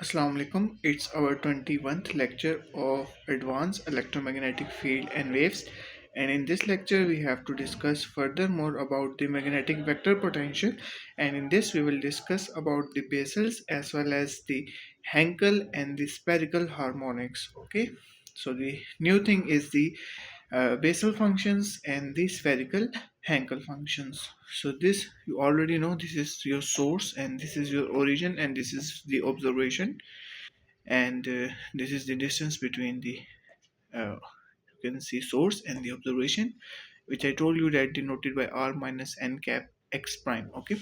Assalamu alaikum. It's our 21st lecture of Advanced Electromagnetic Field and Waves, and in this lecture we have to discuss furthermore about the magnetic vector potential, and in this we will discuss about the Bessels as well as the Hankel and the spherical harmonics. Okay, so the new thing is the Bessel functions and the spherical Hankel functions. So this you already know, this is your source and this is your origin and this is the observation, and this is the distance between the you can see source and the observation, which I told you that denoted by r minus n cap x prime. Okay,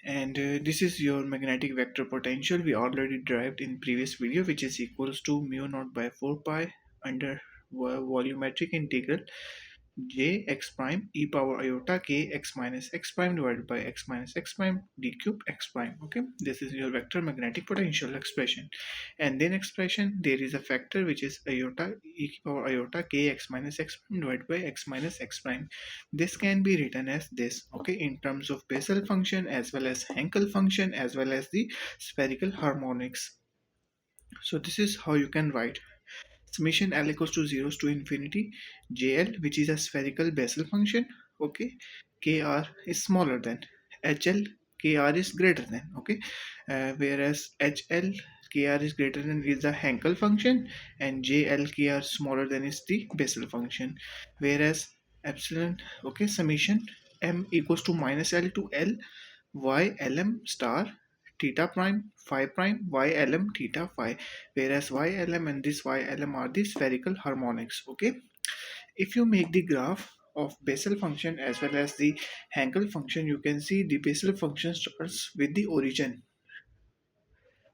and this is your magnetic vector potential we already derived in previous video, which is equals to mu naught by 4 pi under volumetric integral j x prime e power iota k x minus x prime divided by x minus x prime d cube x prime. Okay, this is your vector magnetic potential expression, and then expression there is a factor which is iota e power iota k x minus x prime divided by x minus x prime. This can be written as this, okay, in terms of Bessel function as well as Hankel function as well as the spherical harmonics. So this is how you can write summation L equals to 0 to infinity JL, which is a spherical Bessel function. Okay, KR is smaller than HL, KR is greater than. Okay, whereas HL KR is greater than is the Hankel function, and JL KR smaller than is the Bessel function. Whereas epsilon, okay, summation M equals to minus L to L y lm star theta prime phi prime y lm theta phi, whereas y lm and this y lm are the spherical harmonics. Okay, if you make the graph of Bessel function as well as the Hankel function, you can see the Bessel function starts with the origin,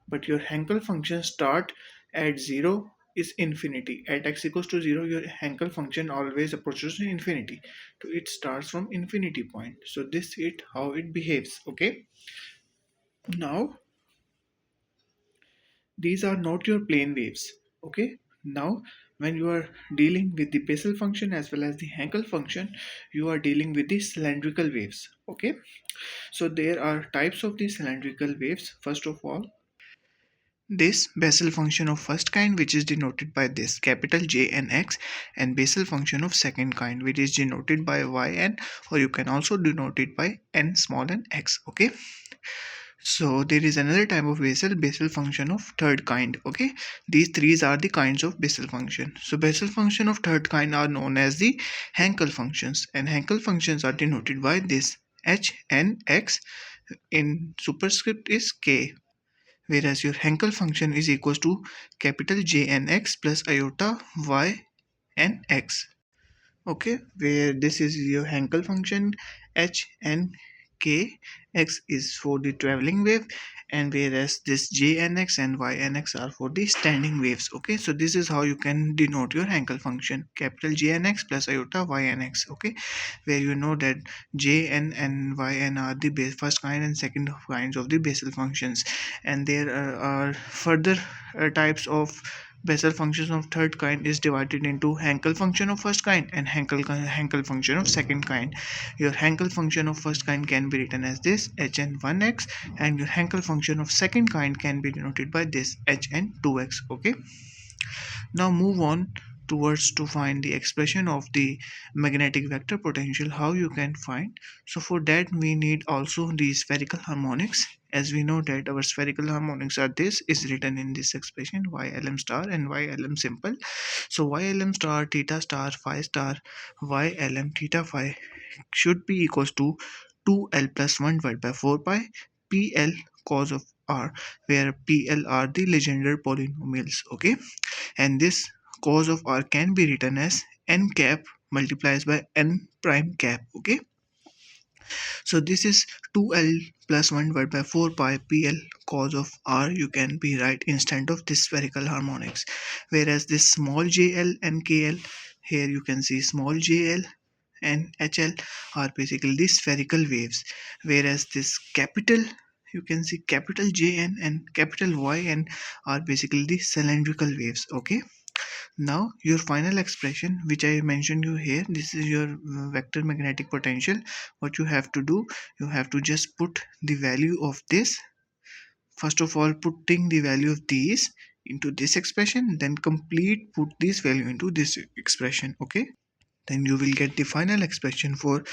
but your Hankel function start at 0 is infinity. At x equals to 0, your Hankel function always approaches to infinity. So it starts from infinity point. So this is how it behaves. Okay, now these are not your plane waves. Okay, now when you are dealing with the Bessel function as well as the Hankel function, you are dealing with the cylindrical waves. Okay, so there are types of the cylindrical waves. First of all, this Bessel function of first kind, which is denoted by this capital J and X, and Bessel function of second kind, which is denoted by Y n, or you can also denote it by n small n x. Okay, so there is another type of Bessel function of third kind. Okay, these three are the kinds of Bessel function. So Bessel function of third kind are known as the Hankel functions, and Hankel functions are denoted by this h n x in superscript is k, whereas your Hankel function is equals to capital J n x plus iota y n x. Okay, where this is your Hankel function, h and k x is for the traveling wave, and whereas this j and x and y and x are for the standing waves. Okay, so this is how you can denote your Hankel function, capital J and x plus iota y and x. Okay, where you know that j and y n are the first kind and second kinds of the Bessel functions, and there are further types of Bessel functions of third kind is divided into Hankel function of first kind and Hankel function of second kind. Your Hankel function of first kind can be written as this hn1x, and your Hankel function of second kind can be denoted by this hn2x. Okay, now move on towards to find the expression of the magnetic vector potential, how you can find. So for that we need also the spherical harmonics, as we know that our spherical harmonics are this is written in this expression ylm star and ylm simple. So ylm star theta star phi star ylm theta phi should be equals to 2l plus 1 divided by 4 pi pl cos of r, where pl are the Legendre polynomials. Okay, and this cos of r can be written as n cap multiplies by n prime cap. Okay, so this is 2l plus 1 divided by 4 pi pl cos of r, you can be right instead of this spherical harmonics, whereas this small jl and kl, here you can see small jl and hl are basically the spherical waves, whereas this capital, you can see capital Jn and capital Yn are basically the cylindrical waves. Okay, now your final expression which I mentioned you here, this is your vector magnetic potential. What you have to do, you have to just put the value of this first of all putting the value of these into this expression, then complete put this value into this expression. Okay, then you will get the final expression for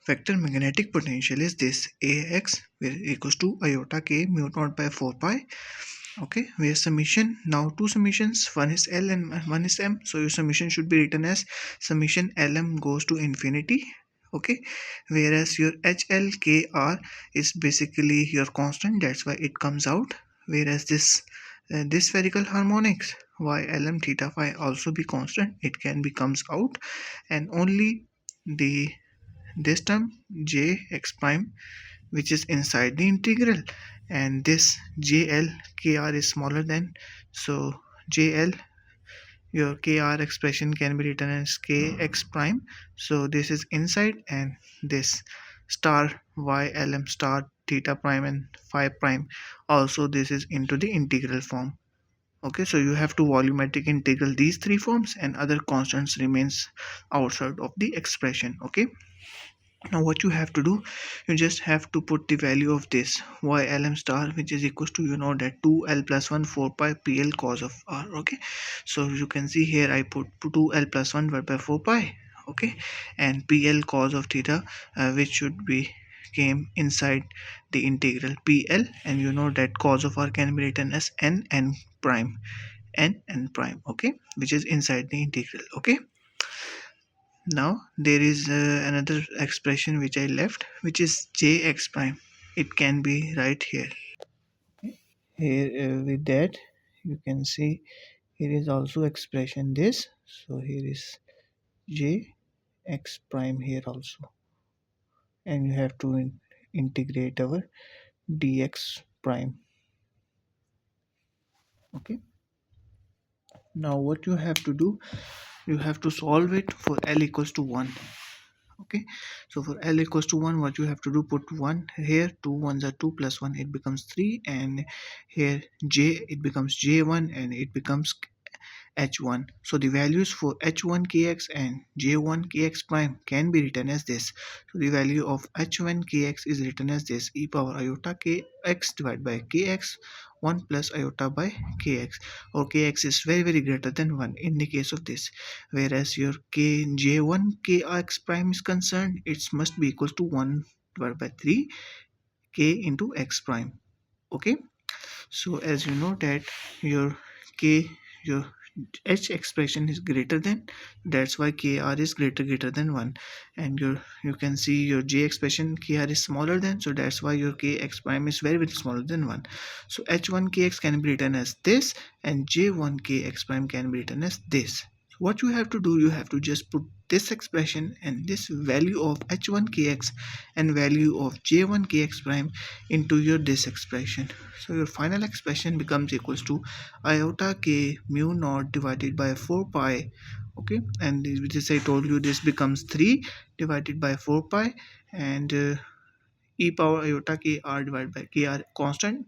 vector magnetic potential is this ax equals to iota k mu naught by 4 pi. Okay, where summation, now two summations, one is L and one is M, so your summation should be written as summation Lm goes to infinity. Okay, whereas your HLKR is basically your constant, that's why it comes out. Whereas this spherical harmonics y Lm theta phi also be constant, it can be comes out, and only the this term j x prime which is inside the integral, and this jl kr is smaller than, so jl, your kr expression can be written as kx prime, so this is inside, and this star y lm star theta prime and phi prime also this is into the integral form. Okay, so you have to volumetric integral these three forms and other constants remains outside of the expression. Okay, now what you have to do, you just have to put the value of this y lm star which is equals to, you know, that 2l plus 1 4 pi pl cos of r. Okay, so you can see here I put 2l plus 1 divided by 4 pi. Okay, and pl cos of theta, which should be came inside the integral pl, and you know that cos of r can be written as n prime, n prime. Okay, which is inside the integral. Okay, now there is another expression which I left, which is jx prime. It can be right here. Here with that you can see here is also expression this. So here is jx prime here also, and you have to integrate our dx prime. Okay. Now what you have to do, you have to solve it for l equals to 1. Okay, so for l equals to 1, what you have to do, put 1 here, 2 ones are 2 plus 1 it becomes 3, and here j it becomes j1 and it becomes h1. So the values for h1 kx and j1 kx prime can be written as this. So the value of h1 kx is written as this, e power iota kx divided by kx 1 plus iota by kx, or kx is very greater than 1 in the case of this. Whereas your k j1 kx prime is concerned, it must be equals to 1 divided by 3 k into x prime. Okay, so as you know that your k, your h expression is greater than, that's why kr is greater than 1, and you can see your j expression kr is smaller than, so that's why your kx prime is very smaller than 1. So h1 kx can be written as this, and j1 kx prime can be written as this. What you have to do, you have to just put this expression and this value of h1 kx and value of j1 kx prime into your this expression. So your final expression becomes equals to iota k mu naught divided by 4 pi. Okay, and this I told you this becomes 3 divided by 4 pi, and e power iota k r divided by k r constant,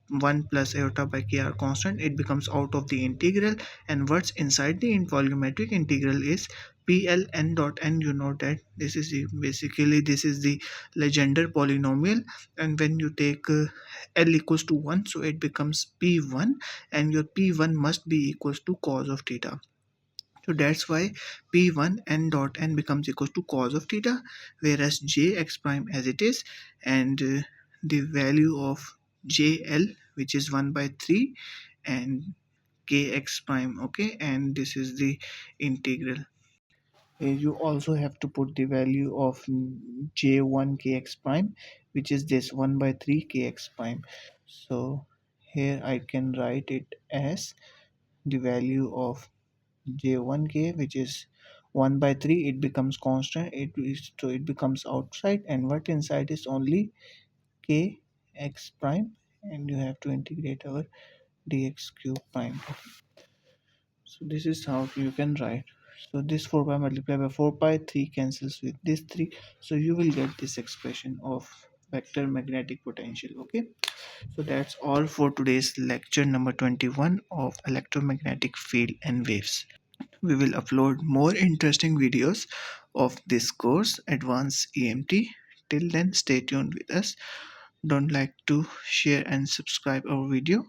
1 plus iota by kr constant, it becomes out of the integral, and what's inside the volumetric integral is pl n dot n. You know that this is basically this is the Legendre polynomial, and when you take l equals to 1, so it becomes p1, and your p1 must be equals to cos of theta. So that's why p1 n dot n becomes equals to cos of theta, whereas jx prime as it is, and the value of jl which is 1 by 3, and kx prime. Okay, and this is the integral. You also have to put the value of j1 kx prime, which is this 1 by 3 kx prime. So here I can write it as the value of j1k, which is 1 by 3, it becomes constant, it is, so it becomes outside, and what inside is only kx prime, and you have to integrate our dx cube prime. So this is how you can write. So this 4 pi multiplied by 4 pi, 3 cancels with this 3, so you will get this expression of vector magnetic potential. Okay, so that's all for today's lecture number 21 of electromagnetic field and waves. We will upload more interesting videos of this course, Advanced EMT. Till then, stay tuned with us. don't like to share and subscribe our video.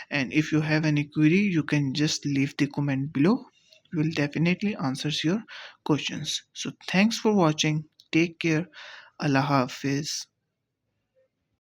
And if you have any query, you can just leave the comment below. We'll definitely answer your questions. So thanks for watching. Take care. Allah Hafiz.